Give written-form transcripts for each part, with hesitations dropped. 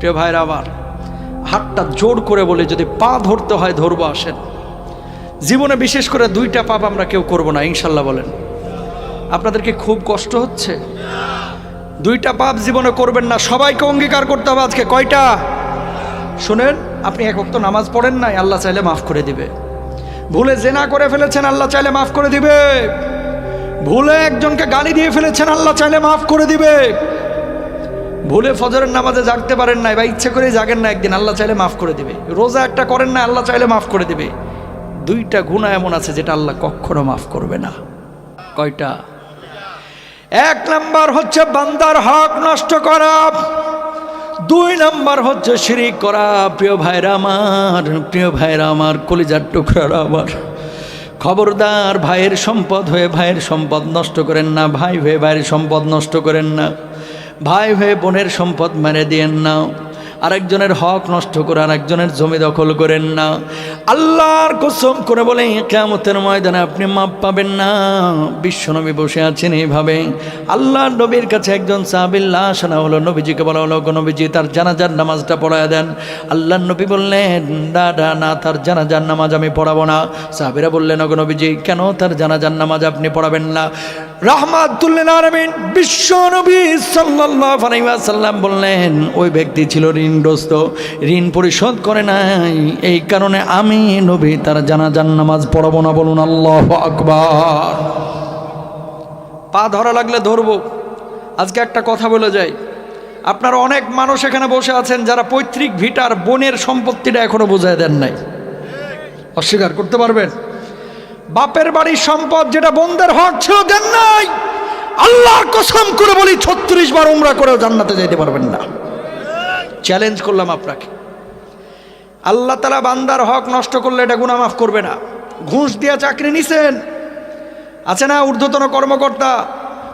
প্রিয় ভাইরা আমার, হাতটা জোর করে বলে যদি পা ধরতে হয় ধরবো, আসেন। জীবনে বিশেষ করে 2টা পাপ আমরা কেউ করব না, ইনশাল্লাহ বলেন। আপনাদেরকে খুব কষ্ট হচ্ছে? 2টা পাপ জীবনে করবেন না, সবাইকে অঙ্গীকার করতে হবে আজকে। কয়টা? শুনেন, আপনি 1 ওয়াক্ত নামাজ পড়েন নাই, আল্লাহ চাইলে মাফ করে দিবে। ভুলে জেনা করে ফেলেছেন, আল্লাহ চাইলে মাফ করে দিবে। ভুলে একজনকে গালি দিয়ে ফেলেছেন, আল্লাহ চাইলে মাফ করে দিবে। ভুলে ফজরের নামাজে জাগতে পারেন নাই বা ইচ্ছে করে জাগেন না একদিন, আল্লাহ চাইলে মাফ করে দিবে। রোজা একটা করেন না, আল্লাহ চাইলে মাফ করে দিবে। 2টা গুনাহ এমন আছে যেটা আল্লাহ কখনো মাফ করবে না। কয়টা? 1 নাম্বার হচ্ছে বান্দার হক নষ্ট করা, 2 নাম্বার হচ্ছে শিরিক করা। প্রিয় ভাইরা আমার, কলিজার টুকরারা আমার, খবরদার ভাইয়ের সম্পদ হয়ে ভাইয়ের সম্পদ নষ্ট করেন না, ভাই হয়ে ভাইয়ের সম্পদ নষ্ট করেন না, ভাই হয়ে বোনের সম্পদ মেরে দিয়েন না, আরেকজনের হক নষ্ট করে আরেকজনের জমি দখল করেন না। আল্লাহর কসম করে বলে কিয়ামতের ময়দানে আপনি মাপ পাবেন না। বিশ্বনবী বসে আছেন এইভাবে, আল্লাহর নবীর কাছে একজন সাহাবীর লাশ আনা হলো। নবীজিকে বলা হলো, নবীজি তার জানাজার নামাজটা পড়ায় দেন। আল্লাহর নবী বললেন, না, তার জানাজার নামাজ আমি পড়াবো না। সাহাবীরা বললেন, নবীজি কেন তার জানাজার নামাজ আপনি পড়াবেন না? রাহমাতুল লিল আলামিন বিশ্বনবী সাল্লাল্লাহু আলাইহি ওয়াসাল্লাম বললেন, ওই ব্যক্তি ছিল ঋণগ্রস্ত, ঋণ পরিশোধ করে নাই, এই কারণে আমি নবী তার জানাজার নামাজ পড়াবো না। বলুন আল্লাহু আকবার। পা ধরা লাগলে ধরবো। আজকে একটা কথা বলে যাই, আপনারা অনেক মানুষ এখানে বসে আছেন যারা পৈতৃক ভিটার বোনের সম্পত্তিটা এখনো বুঝায় দেন নাই। অস্বীকার করতে পারবেন? বাপের বাড়ির সম্পদ যেটা বোনদের হক ছিল দেন নাই। আল্লাহর কসম করে বলি 36 বার উমরা করেও জান্নাতে যেতে পারবেন না। চ্যালেঞ্জ করলাম আপনাকে। আল্লাহ তাআলা বান্দার হক নষ্ট করলে এটা গুনাহ মাফ করবে না। ঘুষ দিয়ে চাকরি নিছেন, আছে না ঊর্ধ্বতন কর্মকর্তা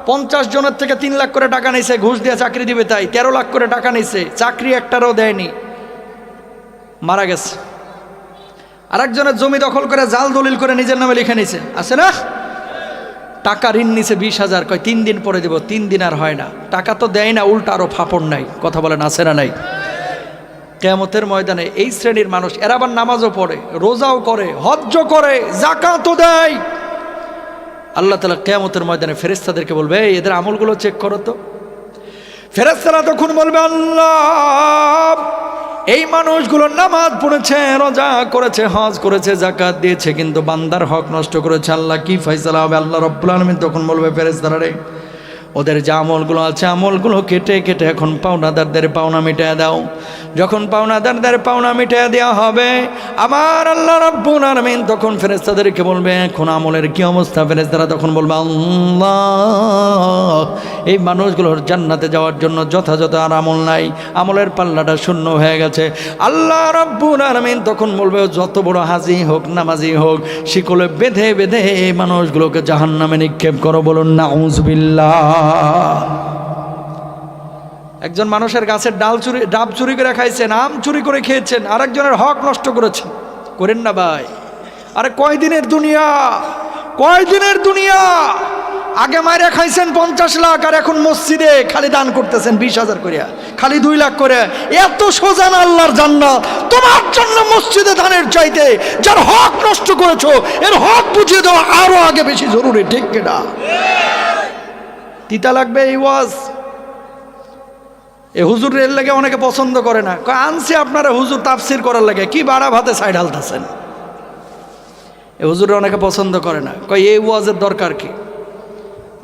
50 জনের থেকে 3 লাখ করে টাকা নিছে, ঘুষ দিয়ে চাকরি দিবে তাই 13 লাখ করে টাকা নিছে, চাকরি একটারও দেয়নি, মারা গেছে। আরেকজনের জমি দখল করে জাল দলিল করে নিজের নামে লিখে নিছে, আছে না? টাকা ঋণ নিছে 20,000, কয় 3 দিন পরে দেব, 3 দিন আর হয় না, টাকা তো দেয় না, উল্টা আরো ফাপড় নাই। কথা বলেন, আছে না নাই? কিয়ামতের ময়দানে এই শ্রেণীর মানুষ, এরা আবার নামাজও পড়ে, রোজাও করে, হজ্জও করে, যাকাতও দেয়। আল্লাহ তাআলা কিয়ামতের ময়দানে ফেরেশতাদেরকে বলবে, এদের আমলগুলো চেক করো তো। ফেরেশতারা তখন বলবে, আল্লাহ এই মানুষগুলো নামাজ পড়েছে, রোজা করেছে, হজ করেছে, যাকাত দিয়েছে, কিন্তু বান্দার হক নষ্ট করেছে। আল্লাহ কি ফয়সালা হবে? আল্লাহ রাব্বুল আলামিন তখন বলবে, ফেরেশতারা রে, ওদের যে আমলগুলো আছে আমলগুলো কেটে কেটে এখন পাওনাদারদের পাওনা মিটিয়ে দাও। যখন পাওনাদারদের পাওনা মিটিয়ে দেওয়া হবে, আমার আল্লাহ রাব্বুল আলামিন তখন ফেরেশতাদেরকে বলবে, এখন আমলের কি অবস্থা? ফেরেশতারা তখন বলবে, আল্লাহ এই মানুষগুলোর জান্নাতে যাওয়ার জন্য যথাযথ আর আমল নাই, আমলের পাল্লাটা শূন্য হয়ে গেছে। আল্লাহ রাব্বুল আলামিন তখন বলবে, যত বড় হাজি হোক নামাজি হোক, শিকলে বেঁধে বেঁধে এই মানুষগুলোকে জাহান্নামে নিক্ষেপ করো। বলুন নাউযুবিল্লাহ। একজন মানুষের গাছের ডাব চুরি করে খাইছেন, আম চুরি করে খেয়েছেন, আরেকজনের হক নষ্ট করেছেন, করেন না ভাই? আরে কয়দিনের দুনিয়া? আগে মাইরা খাইছেন 50 লাখ, আর এখন মসজিদে খালি দান করতেছেন 20,000 করে, খালি 2 লাখ করে। এত সোজা না আল্লাহর জান্নাত? তোমার জন্য মসজিদে দানের চাইতে যার হক নষ্ট করেছো এর হক বুঝিয়ে দেওয়া আরো আগে বেশি জরুরি, ঠিক কিনা? তিতা লাগবে এই ওয়াজ। এ হুজুর এর লাগে অনেকে পছন্দ করে না, আনছে আপনারা হুজুর তাফসির করার লাগে, কি বাড়া ভাতে সাইড হালতেছেন। এ হুজুরে অনেকে পছন্দ করে না, কয় এই ওয়াজের দরকার কি?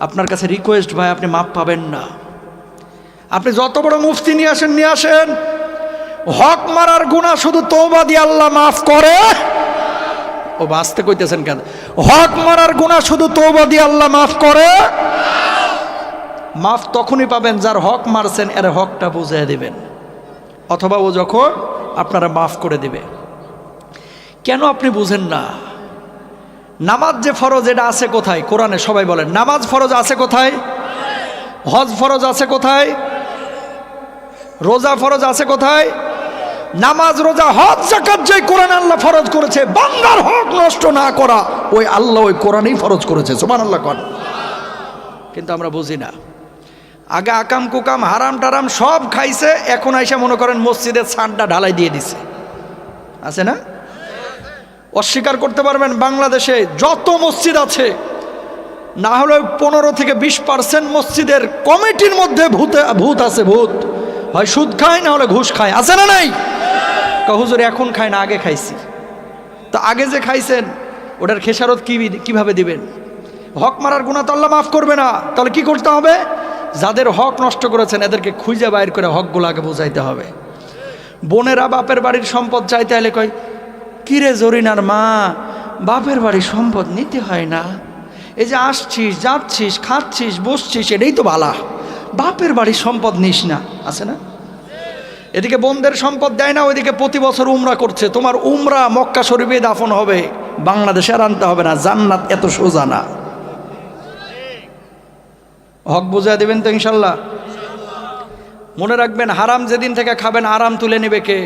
আপনার কাছে রিকোয়েস্ট ভাই, আপনি মাপ পাবেন না। আপনি যত বড় মুফতি নিয়ে আসেন, হক মারার গুনাহ শুধু তওবা দিয়ে আল্লাহ মাফ করে। ও বাঁচতে কইতেছেন কেন? হক মারার গুনাহ শুধু তওবা দিয়ে আল্লাহ মাফ করে। মাফ তখনই পাবেন যার হক মারছেন এর হকটা বুঝিয়ে দিবেন, অথবা ও যখন আপনারা মাফ করে দিবে। কেন আপনি বুঝেন না? নামাজ যে ফরজ, এটা আছে কোথায় কোরআনে? সবাই বলেন, নামাজ ফরজ আছে কোথায়? হজ ফরজ আছে কোথায়? রোজা ফরজ আছে কোথায়? নামাজ, রোজা, হজ, যাকাত যে কোরআন আল্লাহ ফরজ করেছে, বান্দার হক নষ্ট না করা, ওই আল্লাহ ওই কোরআনেই ফরজ করেছে। সুবহানাল্লাহ কোন। কিন্তু আমরা বুঝি না। আগে আকাম কুকাম হারাম টারাম সব খাইছে, এখন আইসা মনে করেন মসজিদের ছাদটা ঢালাই দিয়ে দিছে, আছে না? অস্বীকার করতে পারবেন বাংলাদেশে যত মসজিদ আছে না হলে 15 থেকে 20% মসজিদের কমিটির মধ্যে ভূত আছে, ভূত হয় সুদ খায় না হলে ঘুষ খায়, আছে না নাই? হুজুর এখন খায় না, আগে খাইছি। তো আগে যে খাইছেন ওটার খেসারত কিভাবে দিবেন? হক মারার গুনাহ তো আল্লাহ মাফ করবে না। তাহলে কি করতে হবে? যাদের হক নষ্ট করেছেন এদেরকে খুঁজে বাইর করে হকগুলো আগে বোঝাইতে হবে। বোনেরা বাপের বাড়ির সম্পদ চাইতে হলে কয়, কিরে জরিনার মা, বাপের বাড়ির সম্পদ নিতে হয় না, এই যে আসছিস যাচ্ছিস খাচ্ছিস বসছিস এটাই তো বালা, বাপের বাড়ির সম্পদ নিস না, আছে না? এদিকে বোনদের সম্পদ দেয় না, ওইদিকে প্রতি বছর উমরা করছে। তোমার উমরা মক্কা শরীফে দাফন হবে, বাংলাদেশে আর আনতে হবে না, জান্নাত এত সোজা না। হক বুঝাই দেবেন তো ইনশাল্লাহ? মনে রাখবেন, হারাম যেদিন থেকে খাবেন আরাম তুলে নেবে কে?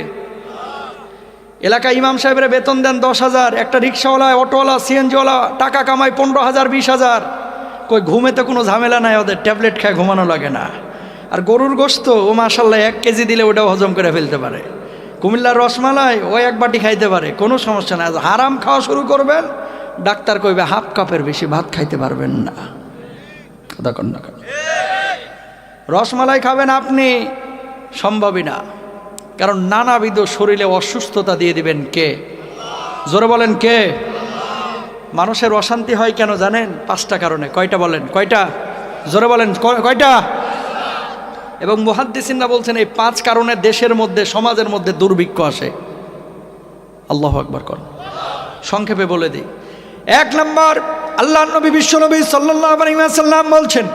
এলাকায় ইমাম সাহেবের বেতন দেন 10,000, একটা রিক্সাওয়ালা অটোওয়ালা সিএনজিওয়ালা টাকা কামায় 15,000 20,000, কই ঘুমেতে কোনো ঝামেলা নাই ওদের, ট্যাবলেট খায় ঘুমানো লাগে না। আর গরুর গোশত ও মাশাল্লাহ 1 কেজি দিলে ওটাও হজম করে ফেলতে পারে। কুমিল্লার রসমালাই ও 1 বাটি খাইতে পারে, কোনো সমস্যা নাই। হারাম খাওয়া শুরু করবেন, ডাক্তার কইবে হাফ কাপের বেশি ভাত খাইতে পারবেন না। কথা কন না, রসমালাই খাবেন আপনি সম্ভবই না, কারণ নানাবিধ শরীরে অসুস্থতা দিয়ে দিবেন কে? জোরে বলেন কে? মানুষের অশান্তি হয় কেন জানেন? 5টা কারণে। কয়টা বলেন? কয়টা? জোরে বলেন কয়টা? এবং মুহাদ্দিসিনরা বলছেন এই 5 কারণে দেশের মধ্যে সমাজের মধ্যে দুর্ভিক্ষ আসে। আল্লাহু আকবার কর। সংক্ষেপে বলে দিই। 1 নম্বর, আল্লাহর নবী বিশ্বনবী সাল্লাল্লাহু আলাইহি ওয়াসাল্লাম বলছেন,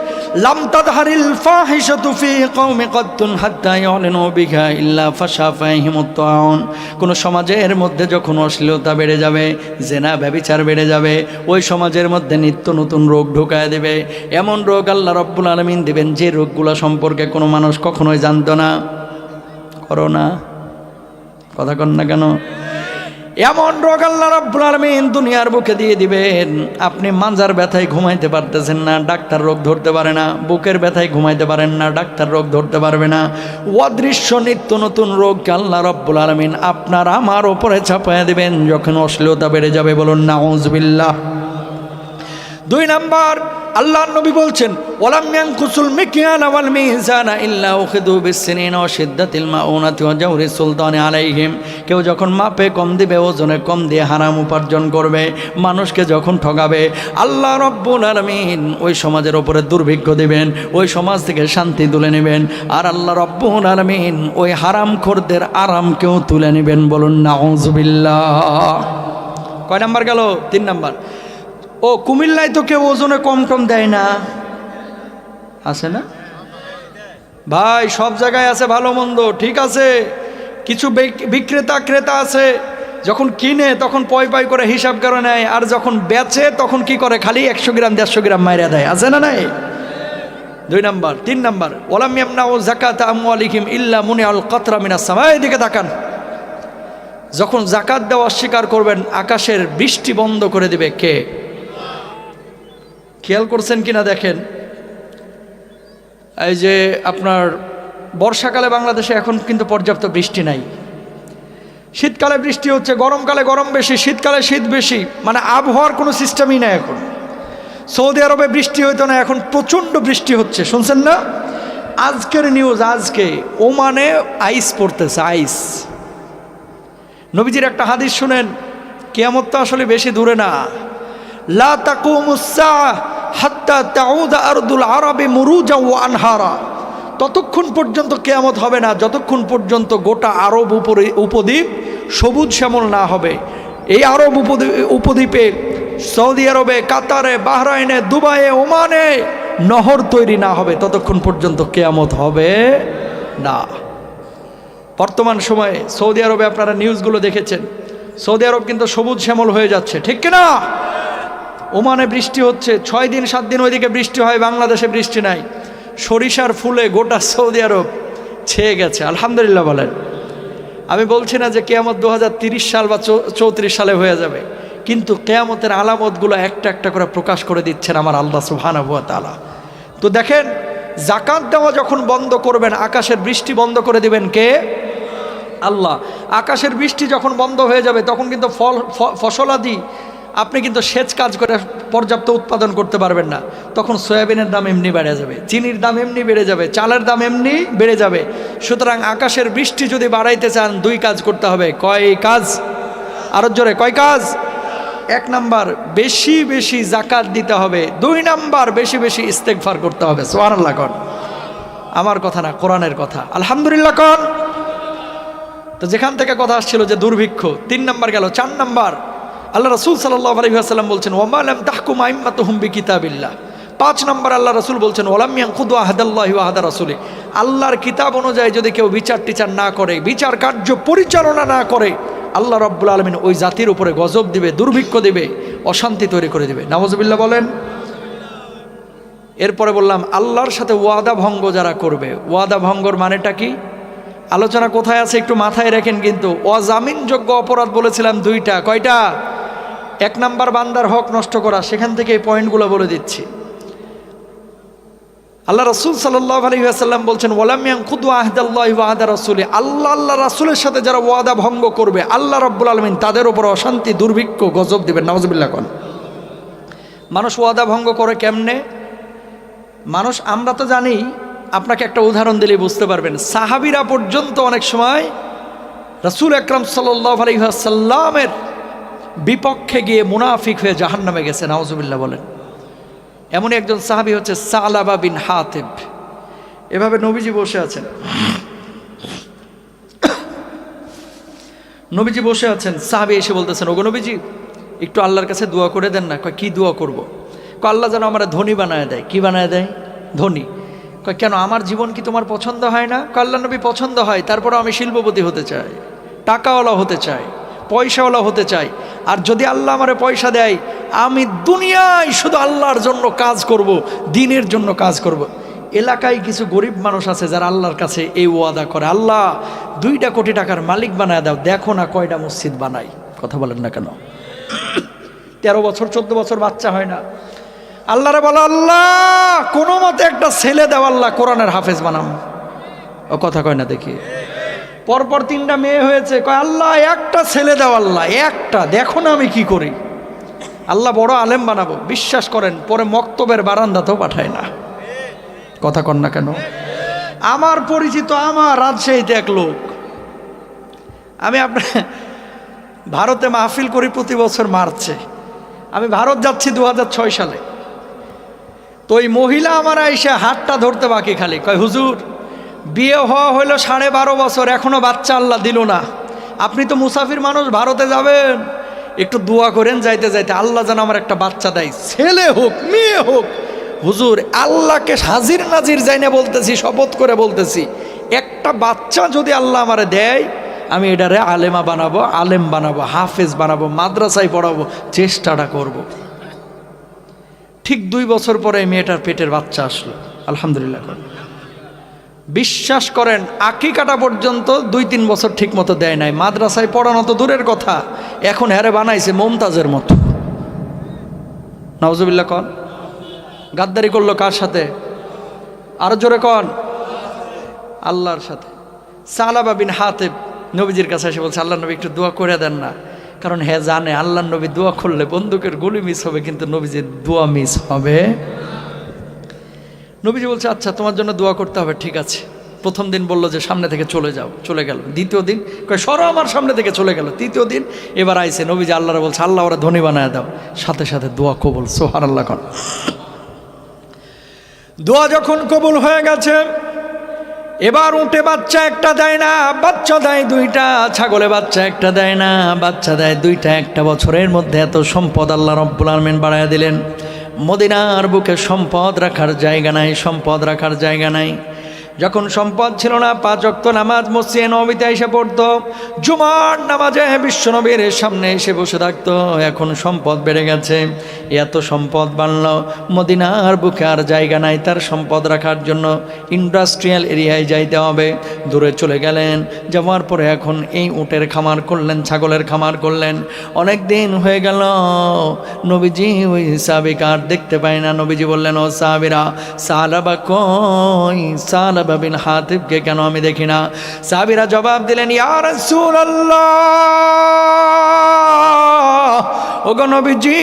লাম তাদহারিল ফাহিশাতু ফি কওমি কদ্দুন হাত্তা ইয়ালিনু বিহা ইল্লা ফাশা ফাহিমুত তাউন। কোন সমাজের মধ্যে যখন অশ্লীলতা বেড়ে যাবে, জেনা ব্যভিচার বেড়ে যাবে, ওই সমাজের মধ্যে নিত্য নতুন রোগ ঢুকায় দেবে। এমন রোগ আল্লাহ রাব্বুল আলামিন দিবেন যে রোগগুলো সম্পর্কে কোনো মানুষ কখনোই জানতো না। করোনা, কথা কন না কেন? এমন রোগ আল্লাহ রাব্বুল আলামিন দুনিয়ার বুকে দিয়ে দিবেন, আপনি মাজার ব্যথায় ঘুমাইতে পারতেছেন না, ডাক্তার রোগ ধরতে পারে না। বুকের ব্যথায় ঘুমাইতে পারেন না, ডাক্তার রোগ ধরতে পারবে না। অদৃশ্য নিত্য নতুন রোগকে আল্লাহ রাব্বুল আলামিন আপনার আমার ওপরে চাপায়া দিবেন যখন অশ্লীলতা বেড়ে যাবে। বলুন নাউযুবিল্লাহ। 2 নাম্বার, আল্লাহর নবী বলছেন, ওয়ালাম ইয়ানকুসুল মিকয়ানা ওয়াল মিজানা ইল্লা উখিযু বিসসিনিনা ওয়া শিদ্দাতিল মাউনাতি ওয়া জাওরি সুলতানি আলাইহিম। কেউ যখন মাপে কম দিবে, ওজনে কম দিয়ে হারাম উপার্জন করবে, মানুষকে যখন ঠকাবে, আল্লাহ রাব্বুল আলামিন ওই সমাজের উপরে দুর্ভিক্ষ দিবেন, ওই সমাজ থেকে শান্তি তুলে নেবেন। আর আল্লাহ রাব্বুল আলামিন ওই হারামখোরদের আরামকেও তুলে নেবেন। বলুন নাউযুবিল্লাহ। কয় নাম্বার গেল? 3 নাম্বার। ও কুমিল্লায় তো কেউ ওজনে কম টম দেয় না, আছে না ভাই? সব জায়গায় আছে ভালো মন্দ, ঠিক আছে। কিছু বিক্রেতা ক্রেতা আছে, যখন কিনে তখন পয় পয় করে হিসাব করে নেয়, আর যখন বেচে তখন কি করে? খালি 100 গ্রাম 150 গ্রাম মাইরা দেয়, আছে না নাই? 2 নাম্বার। 3 নাম্বার, ওয়ালাম ইয়ামনাউ যাকাতা আমওয়ালিহিম ইল্লা মুনিআল কাতরা মিনাস সামা। এদিকে তাকান, যখন যাকাত দেওয়া অস্বীকার করবেন, আকাশের বৃষ্টি বন্ধ করে দিবে কে? খেয়াল করছেন কিনা দেখেন, এই যে আপনার বর্ষাকালে বাংলাদেশে এখন কিন্তু পর্যাপ্ত বৃষ্টি নাই। শীতকালে বৃষ্টি হচ্ছে, গরমকালে গরম বেশি, শীতকালে শীত বেশি, মানে আবহাওয়ার কোনো সিস্টেমই নাই এখন। সৌদি আরবে বৃষ্টি হইতো না, এখন প্রচণ্ড বৃষ্টি হচ্ছে, শুনছেন না? আজকের নিউজ, আজকে ওমানে আইস পড়তেছে, আইস। নবীজির একটা হাদিস শুনেন, কিয়ামত তো আসলে বেশি দূরে না। লা তাকুমুস সাআহ হাত্তা তাউদা আরদুল আরবি মুরুজা ওয়া আনহারা। ততক্ষণ পর্যন্ত কিয়ামত হবে না যতক্ষণ পর্যন্ত গোটা আরব উপদ্বীপ সবুজ শ্যামল না হবে। এই আরব উপদ্বীপে, সৌদি আরবে, কাতারে, বাহরাইনে, দুবাইয়ে, ওমানে নহর তৈরি না হবে ততক্ষণ পর্যন্ত কিয়ামত হবে না। বর্তমান সময়ে সৌদি আরবে আপনারা নিউজগুলো দেখেছেন, সৌদি আরব কিন্তু সবুজ শ্যামল হয়ে যাচ্ছে, ঠিক কিনা? ওমানে বৃষ্টি হচ্ছে, 6 দিন 7 দিন ওইদিকে বৃষ্টি হয়, বাংলাদেশে বৃষ্টি নাই। সরিষার ফুলে গোটা সৌদি আরব ছেয়ে গেছে, আলহামদুলিল্লাহ বলেন। আমি বলছি না যে কিয়ামত 2030 সাল বা 34 সালে হয়ে যাবে, কিন্তু কিয়ামতের আলামতগুলো একটা একটা করে প্রকাশ করে দিচ্ছেন আমার আল্লাহ সুবহানাহু ওয়া তাআলা। তো দেখেন, জাকাত দেওয়া যখন বন্ধ করবেন, আকাশের বৃষ্টি বন্ধ করে দিবেন কে? আল্লাহ। আকাশের বৃষ্টি যখন বন্ধ হয়ে যাবে তখন কিন্তু ফসলাদি আপনি কিন্তু সেচ কাজ করে পর্যাপ্ত উৎপাদন করতে পারবেন না। তখন সয়াবিনের দাম এমনি বেড়ে যাবে, চিনির দাম এমনি বেড়ে যাবে, চালের দাম এমনি বেড়ে যাবে। সুতরাং আকাশের বৃষ্টি যদি বাড়াইতে চান দুই কাজ করতে হবে। কয় কাজ? আরো জোরে, কয় কাজ? 1 নাম্বার বেশি বেশি জাকাত দিতে হবে, 2 নাম্বার বেশি বেশি ইস্তেগফার করতে হবে। সুবহানাল্লাহ কোন, আমার কথা না, কোরআনের কথা। আলহামদুলিল্লাহ কোন। তো যেখান থেকে কথা আসছিল যে দুর্ভিক্ষ, 3 নাম্বার গেল। 4 নাম্বার আল্লাহ রাসূল সাল্লাল্লাহু আলাইহি ওয়াসাল্লাম বলছেন ওয়ামা লাম তাহকুম আইম্মাতুহুম বিকিতাবিল্লাহ। 5 নাম্বার আল্লাহ রাসূল বলছেন ওয়ালাম ইয়ানকুদু আহাদাল্লাহি ওয়া আহাদা রাসূলি। আল্লাহর কিতাব অনুযায়ী যদি কেউ বিচার টিচার না করে, বিচার কার্য পরিচালনা না করে, আল্লাহ রাব্বুল আলামিন ওই জাতির উপরে গজব দিবে, দুর্ভিক্ষ দিবে, অশান্তি তৈরি করে দিবে। নাউজুবিল্লাহ বলেন। এরপরে বললাম আল্লাহর সাথে ওয়াদা ভঙ্গ যারা করবে। ওয়াদা ভঙ্গর মানেটা কি? আলোচনা কোথায় আছে একটু মাথায় রাখেন কিন্তু। অজামিনযোগ্য অপরাধ বলেছিলাম 2টা। কয়টা? 1 নাম্বার বান্দার হক নষ্ট করা, সেখান থেকে এই পয়েন্টগুলো বলে দিচ্ছি। আল্লাহ রাসূল সাল্লাল্লাহু আলাইহি ওয়াসাল্লাম বলছেন ওয়ালাম ইয়ানকুদু আহদাল্লাহি ওয়া আহদা রাসূলি। আল্লাহ রাসূলের সাথে যারা ওয়াদা ভঙ্গ করবে, আল্লাহ রাব্বুল আলামিন তাদের উপর অশান্তি, দুর্ভিক্ষ, গজব দিবেন। নাউজুবিল্লাহ কোন। মানুষ ওয়াদা ভঙ্গ করে কেমনে? মানুষ, আমরা তো জানি, আপনাকে একটা উদাহরণ দিলেই বুঝতে পারবেন। সাহাবীরা পর্যন্ত অনেক সময় রাসূল আকরাম সাল্লাল্লাহু আলাইহি ওয়াসাল্লামের বিপক্ষে গিয়ে মুনাফিক হয়ে জাহান্নামে গেছে। নাউজুবিল্লাহ বলেন। এমন একজন সাহাবী হচ্ছে সালাবা বিন হাতিব। এভাবে নবীজি বসে আছেন, নবীজি বসে আছেন, সাহাবী এসে বলতেছেন ওগো নবীজি একটু আল্লাহর কাছে দোয়া করে দেন না। কয় কি দোয়া করব? কয় আল্লাহ যেন আমার ধনী বানায় দেয়। কি বানায় দেয়? ধনী। কয় কেন, আমার জীবন কি তোমার পছন্দ হয় না? কয় আল্লাহ নবী পছন্দ হয়, তারপরে আমি শিল্পপতি হতে চাই, টাকাওয়ালা হতে চাই, পয়সাওয়ালা হতে চাই। আর যদি আল্লাহ আমারে পয়সা দেয়, আমি দুনিয়ায় শুধু আল্লাহর জন্য কাজ করব, দ্বীনের জন্য কাজ করব। এলাকায় কিছু গরিব মানুষ আছে যারা আল্লাহর কাছে এই ওয়াদা করে, আল্লাহ 2 কোটি টাকার মালিক বানায় দাও, দেখো না কয়টা মসজিদ বানাই। কথা বলেন না কেন? 13 বছর 14 বছর বাচ্চা হয় না। আল্লাহরে বলো আল্লাহ কোনো মতে একটা ছেলে দাও, আল্লাহ কোরআনের হাফেজ বানাম। ও কথা কয় না দেখি। পরপর 3টা মেয়ে হয়েছে, কয় আল্লাহ একটা ছেলে দাও, আল্লাহ একটা, দেখো না আমি কি করি। আল্লাহ বড় আলেম বানাবো। বিশ্বাস করেন পরে মক্তবের বারান্দাতেও পাঠায় না। কথা কন না কেন? আমার পরিচিত, আমার রাজশাহীতে এক লোক, আমি আপনার ভারতে মাহফিল করি প্রতি বছর মার্চে। আমি ভারত যাচ্ছি 2006 সালে। তো ওই মহিলা আমার এসে হাতটা ধরতে বাকি, খালি কয় হুজুর বিয়ে হওয়া হইলো 12.5 বছর, এখনো বাচ্চা আল্লাহ দিল না। আপনি তো মুসাফির মানুষ, ভারতে যাবেন, একটু দোয়া করেন যাইতে যাইতে আল্লাহ যেন আমার একটা বাচ্চা দেয়, ছেলে হোক মেয়ে হোক। হুজুর আল্লাহকে হাজির নাজির যাই না বলতেছি, শপথ করে বলতেছি, একটা বাচ্চা যদি আল্লাহ আমারে দেয়, আমি এটারে আলেমা বানাবো, আলেম বানাবো, হাফেজ বানাবো, মাদ্রাসায় পড়াবো, চেষ্টাটা করব। ঠিক 2 বছর পরে মেয়েটার পেটের বাচ্চা আসলো। আলহামদুলিল্লাহ। বিশ্বাস করেন আকিকাটা পর্যন্ত 2-3 বছর ঠিক মতো দেয় নাই। মাদ্রাসায় পড়ানো তো দূরের কথা, এখন হ্যারে বানাইছে মুমতাজের মতো। নাউজুবিল্লাহ কন। গাদ্দারি করলো কার সাথে? আরো জোরে কন। আল্লাহর সাথে। সালাবা বিন হাতিব নবীজির কাছে এসে বলছে আল্লাহ নবী একটু দোয়া করে দেন না। কারণ হ্যাঁ জানে আল্লাহ নবী দোয়া করলে বন্দুকের গুলি মিস হবে, কিন্তু নবীজির দোয়া মিস হবে। নবীজি বলছে আচ্ছা তোমার জন্য দোয়া করতে হবে, ঠিক আছে। প্রথম দিন বললো যে সামনে থেকে চলে যাও, চলে গেল। দ্বিতীয় দিন কয় সরো আমার সামনে থেকে, চলে গেল। তৃতীয় দিন এবার আইছে, নবীজি আল্লাহরে বলছে আল্লাহ ওরা ধনী বানায় দাও, সাথে সাথে দোয়া কবুল। সুবহানাল্লাহ কোন। দোয়া যখন কবুল হয়ে গেছে, এবার উঠে বাচ্চা একটা দেয় না, বাচ্চা দেয় 2টা, ছাগলে বাচ্চা একটা দেয় না, বাচ্চা দেয় 2টা। 1 বছরের মধ্যে এত সম্পদ আল্লাহ রাব্বুল আলামিন বাড়ায় দিলেন। মদিনার বুকে সম্পদ রাখার জায়গা নাই, সম্পদ রাখার জায়গা নাই। যখন সম্পদ ছিল না 5 ওয়াক্ত নামাজ মসজিদে নববীতে এসে পড়তো, জুমার নামাজে বিশ্বনবীর সামনে এসে বসে থাকতো। এখন সম্পদ বেড়ে গেছে, এত সম্পদ বাড়ল, মদিনার বুকে আর জায়গা নাই তার সম্পদ রাখার জন্য। ইন্ডাস্ট্রিয়াল এরিয়ায় যাইতে হবে, দূরে চলে গেলেন। যাওয়ার পরে এখন এই উটের খামার করলেন, ছাগলের খামার করলেন। অনেক দিন হয়ে গেল, নবীজি ওই সাহাবীকে আর দেখতে পায় না। নবীজি বললেন, ও সাহাবীরা, সালাবা কই? সালাবা বিন হাতিবকে কেন আমি দেখি না? সাহাবীরা জবাব দিলেন, ইয়া রাসূলুল্লাহ, ওগো নবীজি,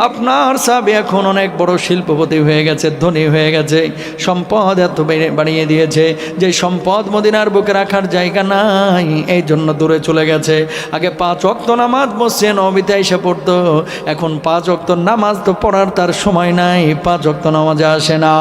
আপনার সাহাবী এখন অনেক বড় শিল্পপতি হয়ে গেছে, ধনী হয়ে গেছে, সম্পদ এত বাড়িয়ে দিয়েছে যে সম্পদ মদিনার বুকে রাখার জায়গা নাই, এই জন্য দূরে চলে গেছে। আগে 5 ওয়াক্ত নামাজ মসজিদে নববীতে এসে পড়তো, এখন 5 ওয়াক্ত নামাজ তো পড়ার তার সময় নাই, 5 ওয়াক্ত নামাজে আসে না,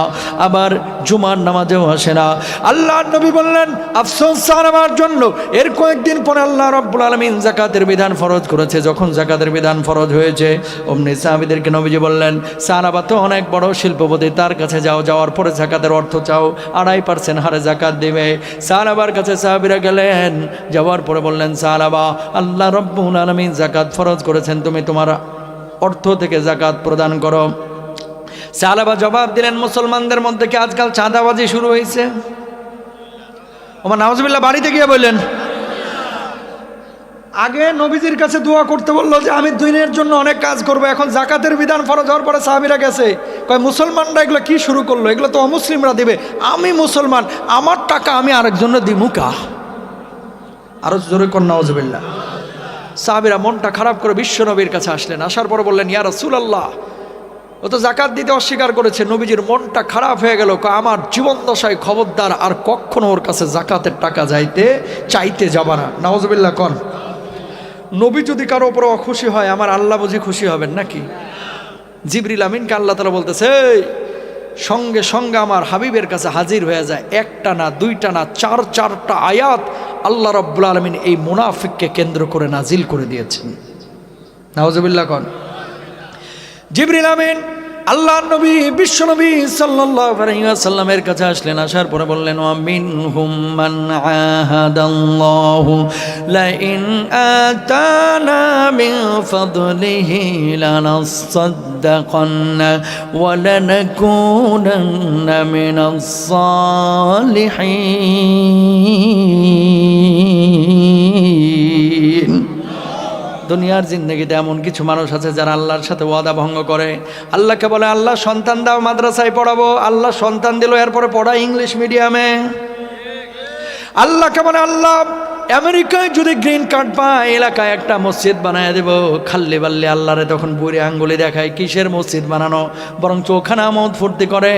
আবার জুমার নামাজেও আসে না। আল্লাহর নবী বললেন, আফসোস আমার জন্য। এর কয়েকদিন পরে আল্লাহ রাব্বুল আলামিন যাকাতের বিধান ফরজ করেছে। যখন যাকাতের বিধান ফরজ হয়েছে, অমনি সাহাবীদেরকে নবীজি বললেন, সাহাবা তো অনেক বড় শিল্পপতি, তার কাছে যাও, যাওয়ার পরে যাকাতের অর্থ চাও, 2.5% হারে যাকাত দিবে। সাহাবার কাছে সাহাবীরা গেলেন, যাওয়ার পরে বললেন, সাহাবা, আল্লাহ রাব্বুল আলামিন যাকাত ফরজ করেছেন, তুমি তোমার অর্থ থেকে যাকাত প্রদান করো। সাহাবা জবাব দিলেন, মুসলমানদের মধ্যে কি আজকাল চাঁদাবাজি শুরু হয়েছে? ওমা নাউজুবিল্লাহ, বাড়িতে গিয়ে বললেন। আগে নবীজির কাছে দোয়া করতে বললো যে আমি দিনের জন্য অনেক কাজ করব। এখন যাকাতের বিধান ফরজ হওয়ার পরে সাহাবীরা গেছে, কয় মুসলমানরা এগুলো কি শুরু করলো? এগুলো তো অমুসলিমরা দিবে, আমি মুসলমান, আমার টাকা আমি আরেকজনের দিমু কা? আরো জোরে কর নাউজুবিল্লাহ। সাহাবীরা মনটা খারাপ করে বিশ্ব নবীর কাছে আসলেন। আসার পর বললেন, ইয়া রাসূলুল্লাহ, ও তো যাকাত দিতে অস্বীকার করেছে। নবীজির মনটা খারাপ হয়ে গেল। আমার জীবন দশায় খবরদার আর কখনো ওর কাছে যাকাতের টাকা চাইতে যাবা না। নাউজুবিল্লাহ কন। নবী যদি কারো উপরে অখুশি হয়, আমার আল্লাহ বুঝি খুশি হবেন নাকি? জিবরিল আমিনকে আল্লাহ তাআলা বলতেছে, সঙ্গে সঙ্গে আমার হাবিবের কাছে হাজির হয়ে যায়। একটা না, দুইটা না, 4টা আয়াত আল্লাহ রাব্বুল আলামিন এই মুনাফিককে কেন্দ্র করে নাজিল করে দিয়েছেন। নাউজুবিল্লাহ কন। জিবরিল আমিন আল্লাহর নবী বিশ্বনবী সাল্লাল্লাহু আলাইহি ওয়াসাল্লামের কাছে আসলেন। আসার পরে বললেন, ওয়া মিনহুম মান আহাদাল্লাহু লা ইন আতানা মিন ফাদলিহি লানাসাদ্দাকান্না ওয়া লানাকুনান্না মিনাস সালিহিন। দুনিয়ার জিন্দগিতে এমন কিছু মানুষ আছে যারা আল্লাহর সাথে ওয়াদা ভঙ্গ করে। আল্লাহকে বলে, আল্লাহ সন্তান দাও, মাদ্রাসায় পড়াবো। আল্লাহ সন্তান দিল, এরপরে পড়া ইংলিশ মিডিয়ামে। আল্লাহকে বলে, আল্লাহ আমেরিকায় যদি গ্রিন কার্ড পায়, এলাকায় একটা মসজিদ বানায় দেব। খাল্লি বাল্লি আল্লাহরে তখন বুড়ি আঙ্গুলি দেখায়, কিসের মসজিদ বানানো, বরং চোখানা মত ফুর্তি করে।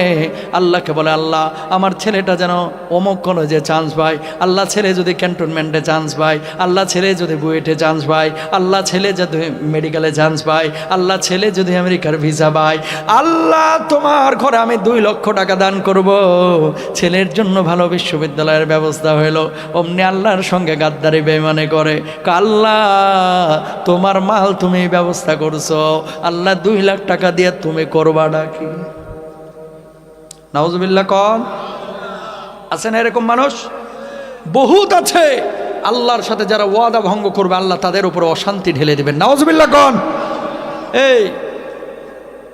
আল্লাহকে বলে, আল্লাহ আমার ছেলেটা যেন অমুক কলেজে চান্স পায়, আল্লাহ ছেলে যদি ক্যান্টনমেন্টে চান্স পায়, আল্লাহ ছেলে যদি বুয়েটে চান্স পায়, আল্লাহ ছেলে যদি মেডিকেলে চান্স পায়, আল্লাহ ছেলে যদি আমেরিকার ভিসা পায়, আল্লাহ তোমার ঘরে আমি 2 লক্ষ টাকা দান করব। ছেলের জন্য ভালো বিশ্ববিদ্যালয়ের ব্যবস্থা হইল। অমনি আল্লাহর সঙ্গে গাদ্দারি বেঈমানি করে, আল্লাহ তোমার মাল তুমি ব্যবস্থা করছো, আল্লাহ 2 লাখ টাকা দিয়ে তুমি করবা নাকি? নাউজুবিল্লাহ কন। আছে না এরকম মানুষ? বহুত আছে। আল্লাহর সাথে যারা ওয়াদা ভঙ্গ করবে, আল্লাহ তাদের উপর অশান্তি ঢেলে দেবেন। নাউজুবিল্লাহ কন। এই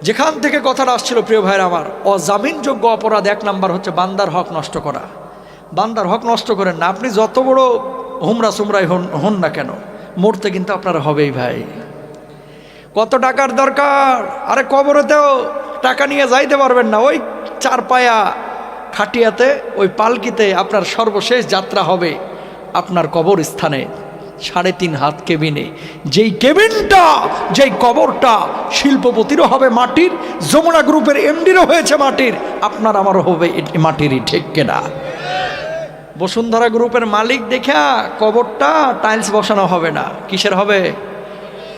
যেখান থেকে কথাটা আসছিল প্রিয় ভাইরা আমার, অজামিনযোগ্য অপরাধ 1 নাম্বার হচ্ছে বান্দার হক নষ্ট করা। বান্দার হক নষ্ট করেন না। আপনি যত বড় হুমরা সুমরাই হন না কেন, মরতে কিন্তু আপনার হবেই ভাই। কত টাকার দরকার? আরে কবরেতেও টাকা নিয়ে যাইতে পারবেন না। ওই 4 পায়া খাটিয়াতে, ওই পালকিতে আপনার সর্বশেষ যাত্রা হবে আপনার কবর স্থানে। 3.5 হাত কেবিনে, যেই কেবিনটা, যেই কবরটা শিল্পপতিরও হবে মাটির, যমুনা গ্রুপের এমডিরও হয়েছে মাটির, আপনার আমারও হবে মাটিরই, ঠিক কিনা? বসুন্ধরা গ্রুপের মালিক দেখা কবরটা টাইলস বসানো হবে না। কিসের হবে?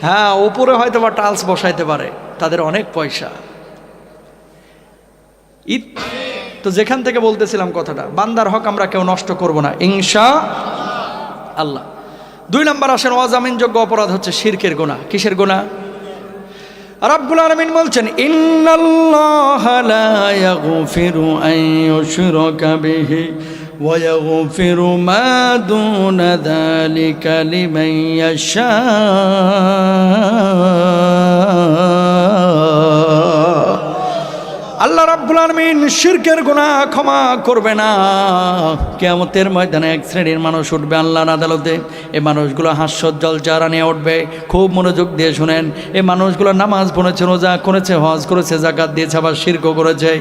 হ্যাঁ, উপরে হয়তো বা টাইলস বসাইতে পারে, তাদের অনেক পয়সা। তো যেখান থেকে বলতেছিলাম কথাটা, বান্দার হক আমরা কেউ নষ্ট করব না ইনশাআল্লাহ। 2 নাম্বার আসেন, অজামিনযোগ্য অপরাধ হচ্ছে শিরকের গুনাহ। কিসের গুনাহ? রাব্বুল আলামিন বলছেন ইন্নাল্লাহা লা ইয়াগফিরু আন ইউশরাকা বিহি ওয়া ইয়াগফিরু মা দুনা যালিকা লিমান ইয়াশা। আল্লাহ রাব্বুল আলামিন শিরকের গুনাহ ক্ষমা করবে না। কিয়ামতের ময়দানে এক শ্রেণীর মানুষ উঠবে আল্লাহর আদালতে। এই মানুষগুলো হাস্যোজ্জ্বল চেহারা নিয়ে উঠবে। খুব মনোযোগ দিয়ে শুনেন, এই মানুষগুলো নামাজ পড়েছে, রোজা করেছে, হজ করেছে, যাকাত দিয়েছে, আবার শিরকও করেছে।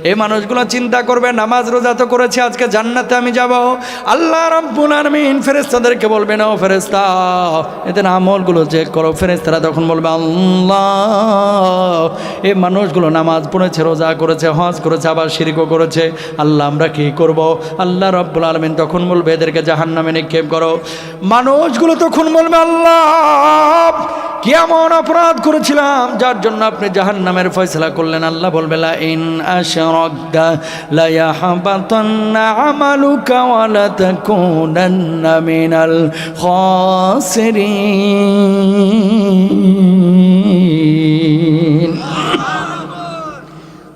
এই মানুষগুলো চিন্তা করবে নামাজ রোজা তো করেছে, আজকে জান্নাতে আমি যাব। আল্লাহ রাব্বুল আলামিন ফেরেশতাদেরকে বলবে না, ও ফেরেশতা এদের আমলগুলো চেক করো। ফেরেশতারা তখন বলবে আল্লাহ এই মানুষগুলো নামাজ পড়েছে, রোজা করেছে, হজ করেছে, আবার শিরকও করেছে, আল্লাহ আমরা কি করব? আল্লাহ রাব্বুল আলামিন তখন বলবে এদেরকে জাহান্নামে নিক্ষেপ করো। মানুষগুলো তখন বলবে আল্লাহ কি এমন অপরাধ করেছিলাম যার জন্য আপনি জাহান্নামের ফয়সালা করলেন? আল্লাহ বলবে লা ইন আশরাকতা লা ইয়াহবাতান্না আমালুকা ওয়া লা তাকুনান্না মিনাল খাসিরিন।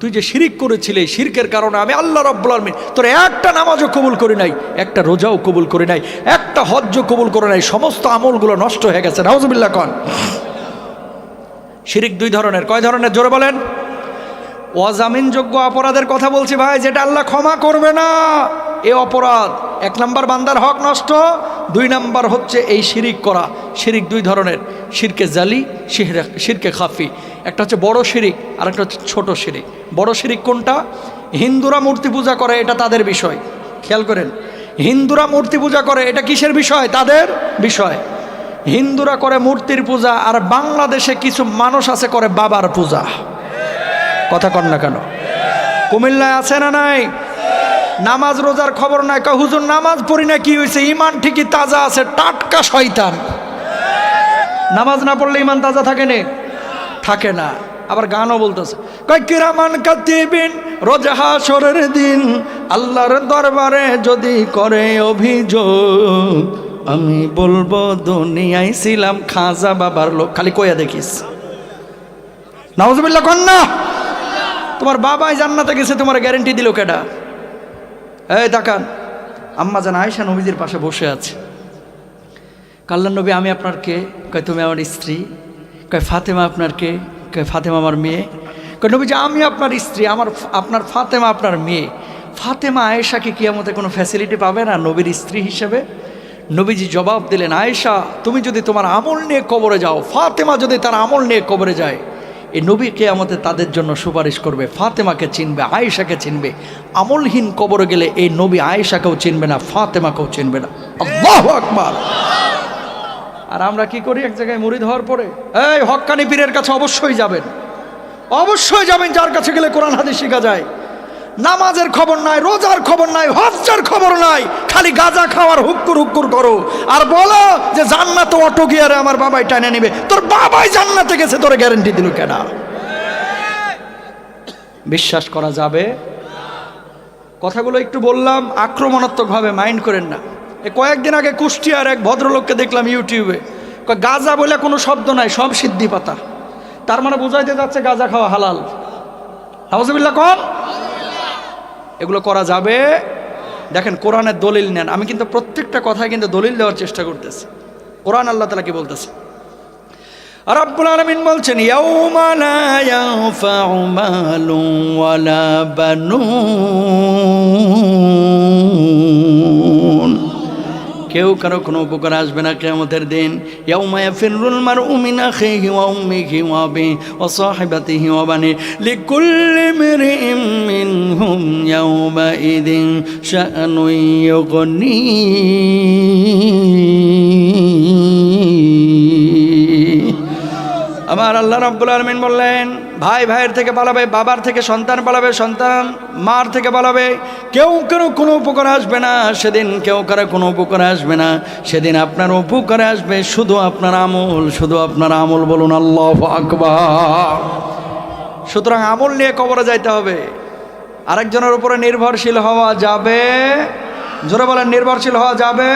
তুই যে শিরিক করেছিলি, শিরকের কারণে আমি আল্লাহ রাব্বুল আলামিন তোর একটা নামাজও কবুল করি নাই, একটা রোজাও কবুল করি নাই, একটা হজ্জও কবুল করে নাই, সমস্ত আমলগুলো নষ্ট হয়ে গেছে। নাউজুবিল্লাহ কন। শিরিক দুই ধরনের। কয় ধরনের জোরে বলেন? অজামিনযোগ্য অপরাধের কথা বলছি ভাই, যেটা আল্লাহ ক্ষমা করবে না এ অপরাধ। এক নাম্বার বান্দার হক নষ্ট, দুই নাম্বার হচ্ছে এই শিরিক করা। শিরিক দুই ধরনের, শিরকে জালি, শিরকে খাফি। একটা হচ্ছে বড় শিরিক আর একটা হচ্ছে ছোট শিরিক। বড় শিরিক কোনটা? হিন্দুরা মূর্তি পূজা করে, এটা তাদের বিষয়। খেয়াল করেন, হিন্দুরা মূর্তি পূজা করে, এটা কিসের বিষয়? তাদের বিষয়। হিন্দুরা করে মূর্তির পূজা, আর বাংলাদেশে কিছু মানুষ আছে করে বাবার পূজা। কথা কন না কেন? কুমিল্লায় আছে না নাই? নামাজ রোজার খবর নাই, কয় হুজুর নামাজ পড়ি না কি হয়েছে, ইমান ঠিকই তাজা আছে, টাটকা শয়তান। নামাজ না পড়লে ইমান তাজা থাকে না? থাকে না। আবার গানও বলতেছে, কয় কিরামান কাতিবিন রোজ হাশরের দিন আল্লাহর দরবারে যদি করে অভিযোগ, আমি বলবো দুনিয়ায় ছিলাম খাজা বাবার লোক। খালি কইয়া দেখিস। নাউজুবিল্লাহ কন না। তোমার বাবাই জান্নাতে গেছে, তোমার গ্যারান্টি দিল কেডা? এই তাকান, আম্মা জান আয়েশা নবীজির পাশে বসে আছে। আল্লাহর নবী আমি আপনার কে? কয় তুমি আমার স্ত্রী। কয় ফাতেমা আপনার কে? কয় ফাতেমা আমার মেয়ে। কয় নবীজি আমি আপনার স্ত্রী, আপনার ফাতেমা আপনার মেয়ে। ফাতেমা আয়েশা কি কিয়ামতে কোনো ফ্যাসিলিটি পাবে না নবীর স্ত্রী হিসেবে? নবীজি জবাব দিলেন, আয়েশা তুমি যদি তোমার আমল নিয়ে কবরে যাও, ফাতেমা যদি তার আমল নিয়ে কবরে যায়, এই নবী কিয়ামতে তাদের জন্য সুপারিশ করবে। ফাতেমাকে চিনবে, আয়েশাকে চিনবে। আমলহীন কবরে গেলে এই নবী আয়েশাকেও চিনবে না, ফাতেমাকেও চিনবে না। আল্লাহু আকবার। আর আমরা কি করি? এক জায়গায় মুরিদ হওয়ার পরে এই হক্কানি পীরের কাছে অবশ্যই যাবেন, অবশ্যই যাবেন, যার কাছে গেলে কোরআন হাদিস শেখা যায়। নামাজের খবর নাই, রোজার খবর নাই, হজ্জের খবর নাই, খালি গাঁজা খাওয়ার হুক্কুর হুক্কুর করো আর বলো যে জান্নাতে অটো গিয়ারে আমার বাবাই টানে নিবে। তোর বাবাই জান্নাতে গেছে, তোর গ্যারান্টি দিল কেন? বিশ্বাস করা যাবে? কথাগুলো একটু বললাম আক্রমণাত্মকভাবে, মাইন্ড করেন না। কয়েকদিন আগে কুষ্টিয়ার এক ভদ্রলোককে দেখলাম ইউটিউবে, গাঁজা বলে কোনো শব্দ নাই, সব সিদ্ধি পাতা। তার মানে বোঝাইতে যাচ্ছে গাঁজা খাওয়া হালাল। নাউজুবিল্লাহ কোন? এগুলো করা যাবে? দেখেন কোরআনের দলিল নেন। আমি কিন্তু প্রত্যেকটা কথায় কিন্তু দলিল দেওয়ার চেষ্টা করতেছি। কোরআন আল্লাহ তাআলা কি বলতেছে? রাব্বুল আলামিন বলছেন ইয়াউমা লা ইয়ানফাউ মালুন ওয়ালা বানুন। কেউ কারো কোনো উপকার আসবে না কিয়ামতের দিন। ইয়াউমা ইয়াফিরুল মারউ মিন আখিহি ওয়া উম্মিহি ওয়া আবিহি ওয়া সাহিবাতিহি ওয়া বানিহি লিকুল্লি ইমরিইম মিনহুম ইয়াউমা ইযিন শাআনুন ইউগনি। আমার আল্লাহ রাব্বুল আলামিন বললেন, ভাই ভাইয়ের থেকে পালাবে, বাবার থেকে সন্তান পালাবে, সন্তান মার থেকে পালাবে। কেউ কারো কোনো উপকার আসবে না সেদিন, কেউ কারো কোনো উপকার আসবে না সেদিন। আপনার উপকারে আসবে শুধু আপনার আমল, শুধু আপনার আমল। বলুন আল্লাহু আকবার। সুতরাং আমল নিয়ে কবরে যাইতে হবে। আরেকজনের উপরে নির্ভরশীল হওয়া যাবে? জোরে বলেন, নির্ভরশীল হওয়া যাবে?